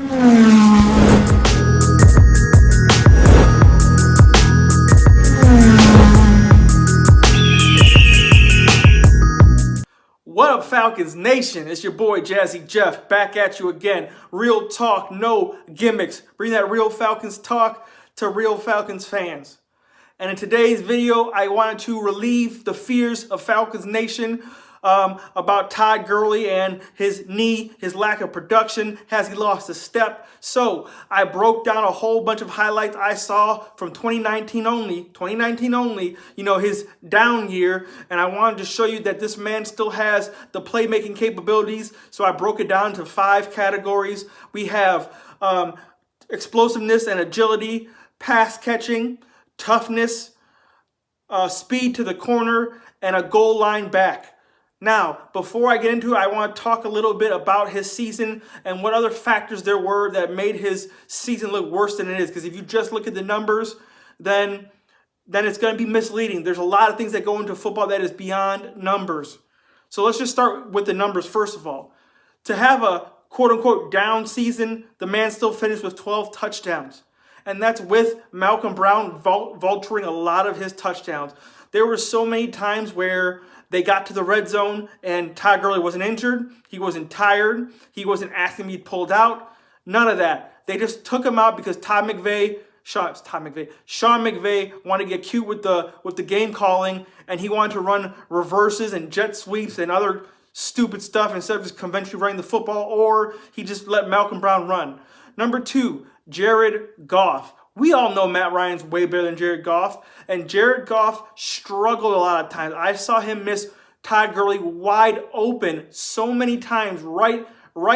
What up, Falcons Nation? It's your boy Jazzy Jeff back at you again. Real talk, no gimmicks. Bring that real Falcons talk to real Falcons fans. And in today's video, I wanted to relieve the fears of Falcons Nation about Todd Gurley and his knee, his lack of production. Has he lost a step? So I broke down a whole bunch of highlights I saw from 2019 only, you know, his down year. And I wanted to show you that this man still has the playmaking capabilities. So I broke it down to 5 categories. We have explosiveness and agility, pass catching, toughness, speed to the corner, and a goal line back. Now, before I get into it, I want to talk a little bit about his season and what other factors there were that made his season look worse than it is. Because if you just look at the numbers, then it's going to be misleading. There's a lot of things that go into football that is beyond numbers. So let's just start with the numbers first of all. To have a quote-unquote down season, the man still finished with 12 touchdowns. And that's with Malcolm Brown vulturing a lot of his touchdowns. There were so many times where they got to the red zone and Todd Gurley wasn't injured. He wasn't tired. He wasn't asking to be pulled out. None of that. They just took him out because Sean McVay wanted to get cute with the game calling, and he wanted to run reverses and jet sweeps and other stupid stuff instead of just conventionally running the football, or he just let Malcolm Brown run. Number 2, Jared Goff. We all know Matt Ryan's way better than Jared Goff, and Jared Goff struggled a lot of times. I saw him miss Todd Gurley wide open so many times, right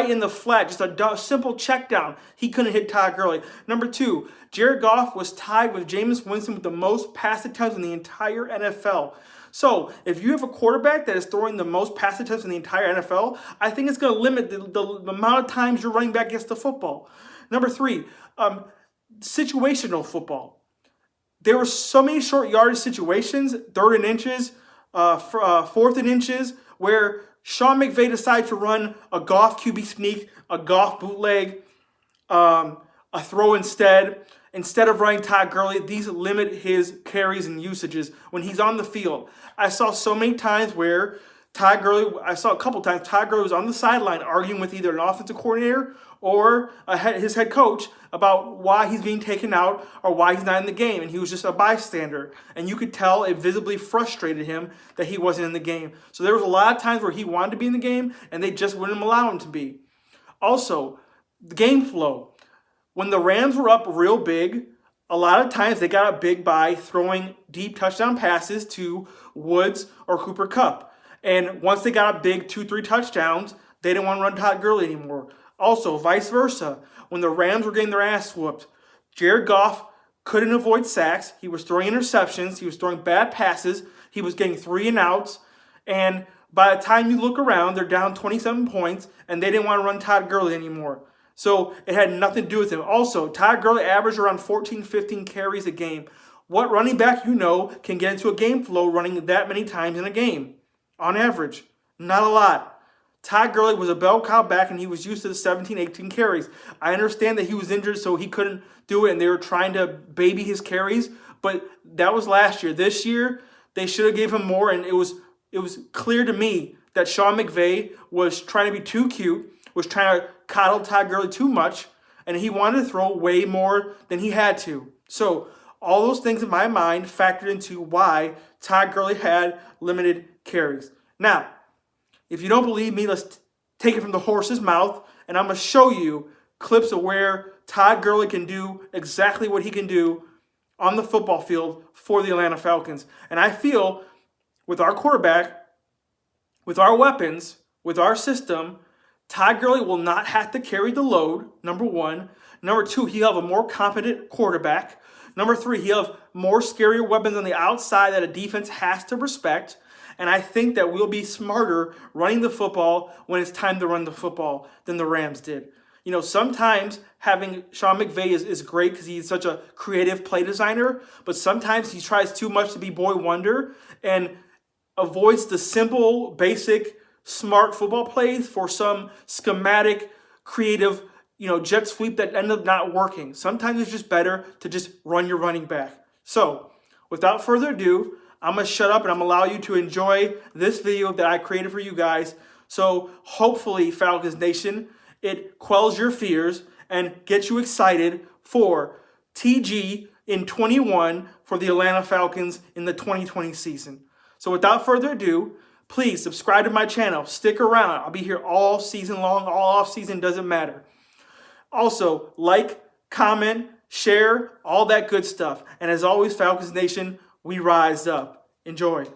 in the flat, just a simple check down. He couldn't hit Todd Gurley. Number 2, Jared Goff was tied with Jameis Winston with the most pass attempts in the entire NFL. So if you have a quarterback that is throwing the most pass attempts in the entire NFL, I think it's going to limit the amount of times your running back gets the football. Number 3, situational football. There were so many short yardage situations, 3rd and inches, 4th and inches, where Sean McVay decided to run a Goff QB sneak, a Goff bootleg, a throw instead of running Todd Gurley. These limit his carries and usages when he's on the field. I saw so many times where Todd Gurley was on the sideline arguing with either an offensive coordinator or his head coach about why he's being taken out or why he's not in the game, and he was just a bystander. And you could tell it visibly frustrated him that he wasn't in the game. So there was a lot of times where he wanted to be in the game, and they just wouldn't allow him to be. Also, the game flow. When the Rams were up real big, a lot of times they got up big by throwing deep touchdown passes to Woods or Cooper Kupp. And once they got up big, 2-3 touchdowns, they didn't want to run Todd Gurley anymore. Also, vice versa. When the Rams were getting their ass whooped, Jared Goff couldn't avoid sacks. He was throwing interceptions. He was throwing bad passes. He was getting 3 and outs. And by the time you look around, they're down 27 points, and they didn't want to run Todd Gurley anymore. So it had nothing to do with him. Also, Todd Gurley averaged around 14, 15 carries a game. What running back you know can get into a game flow running that many times in a game? On average, not a lot. Todd Gurley was a bell cow back, and he was used to the 17, 18 carries. I understand that he was injured, so he couldn't do it, and they were trying to baby his carries, but that was last year. This year, they should have gave him more, and it was clear to me that Sean McVay was trying to be too cute, was trying to coddle Todd Gurley too much, and he wanted to throw way more than he had to. So all those things in my mind factored into why Todd Gurley had limited carries. Now, if you don't believe me, let's take it from the horse's mouth, and I'm going to show you clips of where Todd Gurley can do exactly what he can do on the football field for the Atlanta Falcons. And I feel with our quarterback, with our weapons, with our system, Todd Gurley will not have to carry the load, number 1. Number 2, he'll have a more competent quarterback. Number 3, he'll have more scarier weapons on the outside that a defense has to respect. And I think that we'll be smarter running the football when it's time to run the football than the Rams did. You know, sometimes having Sean McVay is great because he's such a creative play designer, but sometimes he tries too much to be boy wonder and avoids the simple, basic, smart football plays for some schematic, creative, jet sweep that end up not working. Sometimes it's just better to just run your running back. So, without further ado, I'm going to shut up and I'm going to allow you to enjoy this video that I created for you guys. So, hopefully, Falcons Nation, it quells your fears and gets you excited for TG in 21 for the Atlanta Falcons in the 2020 season. So, without further ado, please subscribe to my channel. Stick around. I'll be here all season long. All off season, doesn't matter. Also, like, comment, share, all that good stuff. And as always, Falcons Nation, we rise up. Enjoy.